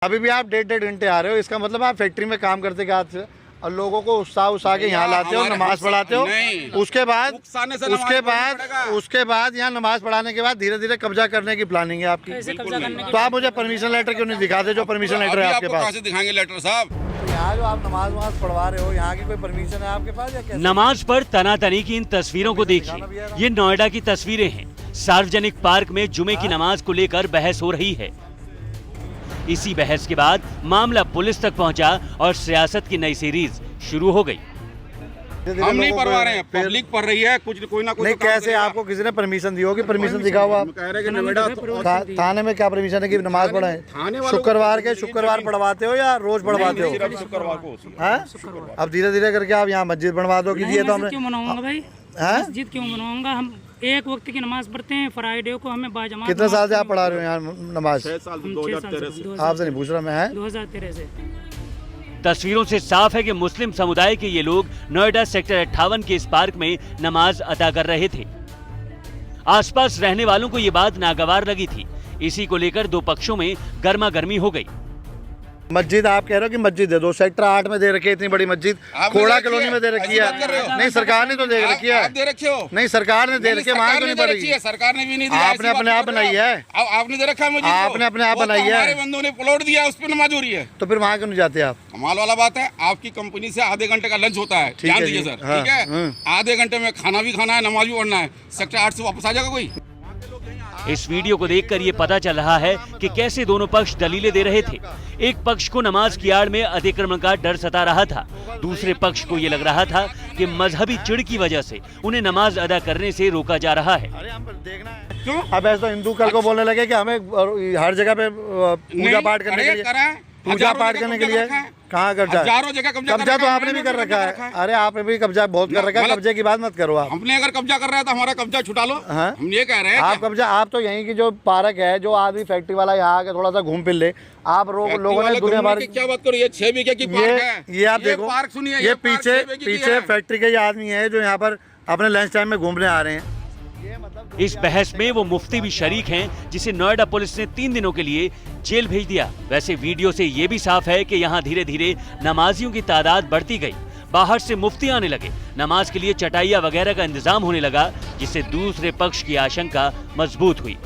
अभी भी आप 1.5 घंटे आ रहे हो, इसका मतलब आप फैक्ट्री में काम करते के हाथ से और लोगों को उत्साह के यहाँ लाते हो, नमाज पढ़ाते हो। उसके बाद यहाँ नमाज पढ़ाने के बाद धीरे धीरे कब्जा करने की प्लानिंग है आपकी। तो आप मुझे परमिशन लेटर क्यों नहीं दिखाते जो परमिशन लेटर है आपके पास? दिखाएंगे लेटर साहब। यहाँ जो आप नमाज पढ़वा रहे हो, यहाँ की कोई परमिशन है आपके पास या कैसे? नमाज पर तनातनी की इन तस्वीरों को देखिए। ये नोएडा की तस्वीरें हैं। सार्वजनिक पार्क में जुमे की नमाज को लेकर बहस हो रही है। इसी बहस के बाद मामला पुलिस तक पहुंचा और सियासत की नई सीरीज शुरू हो गई। हम नहीं पढ़वा रहे हैं, पब्लिक पढ़ रही है, कुछ कोई ना कोई नहीं। कैसे आपको किसी ने परमिशन दी होगी? परमिशन दिखाओ आप। थाने में क्या परमिशन है कि नमाज पढ़ाएं? शुक्रवार पढ़वाते हो या रोज पढ़वाते हो? शुक्रवार को। अब धीरे धीरे करके आप यहाँ मस्जिद बनवा दो। ये तो हमने क्यों मनाऊंगा भाई? मस्जिद क्यों बनवाऊंगा? हम एक वक्त की नमाज पढ़ते हैं, फ्राइडे को हमें बाजमात। कितने साल से आप पढ़ा रहे हो यहाँ नमाज? 6 साल से, 2013 से। आपसे नहीं पूछ रहा मैं, है 2013 से। तस्वीरों से साफ है कि मुस्लिम समुदाय के ये लोग नोएडा सेक्टर 58 के इस पार्क में नमाज अदा कर रहे थे। आसपास रहने वालों को ये बात नागवार लगी थी। इसी को लेकर दो पक्षों में गर्मा गर्मी हो गई। मस्जिद आप कह रहे हो कि मस्जिद दे दो, सेक्टर 8 में दे रखी है इतनी बड़ी मस्जिद, खोड़ा कॉलोनी में दे रखी है। नहीं, सरकार ने तो दे रखी है। दे रखे हो? नहीं, सरकार ने दे रखी है, वहाँ तो नहीं पड़ रही है। सरकार ने भी नहीं दी। आपने अपने आप बनाई है। आपने दे रखा है मुझे। आपने अपने आप बनाई है। हमारे बंदों ने प्लॉट दिया, उस पर नमाज हो रही है। तो फिर वहाँ क्यों नहीं जाते आप? कमाल वाला बात है, आपकी कंपनी से आधे घंटे का लंच होता है। ध्यान दीजिए सर, ठीक है? आधे घंटे में खाना भी खाना है, नमाज भी पढ़ना है। सेक्टर 8 से वापस आ जाएगा कोई? इस वीडियो को देखकर ये पता चल रहा है कि कैसे दोनों पक्ष दलीलें दे रहे थे। एक पक्ष को नमाज की आड़ में अतिक्रमण का डर सता रहा था, दूसरे पक्ष को ये लग रहा था कि मजहबी चिढ़ की वजह से उन्हें नमाज अदा करने से रोका जा रहा है। क्यों? अब ऐसा तो हिंदू कल को बोलने लगे कि हमें हर जगह पे पूजा पाठ करने के लिए कहाँ कब्जा? कब्जा तो आपने भी कर रखा है। अरे आपने भी कब्जा बहुत कर रखा है। कब्जे की बात मत करो आप। हमने अगर कब्जा कर रहा है तो हमारा कब्जा छुटा लो। हम ये कह रहे हैं आप कब्जा, आप तो यहीं की जो पार्क है, जो आदमी फैक्ट्री वाला यहाँ आके थोड़ा सा घूम फिर ले, आप लोगों ने दुनिया भर क्या बात करो। ये 6 बीघे की पार्क है। ये आप देखो, पार्क सुनिए, ये पीछे फैक्ट्री के आदमी है जो यहाँ पर अपने लंच टाइम में घूमने आ रहे हैं। इस बहस में वो मुफ्ती भी शरीक हैं, जिसे नोएडा पुलिस ने 3 दिनों के लिए जेल भेज दिया। वैसे वीडियो से ये भी साफ है कि यहाँ धीरे धीरे नमाजियों की तादाद बढ़ती गई। बाहर से मुफ्ती आने लगे, नमाज के लिए चटाइयाँ वगैरह का इंतजाम होने लगा, जिससे दूसरे पक्ष की आशंका मजबूत हुई।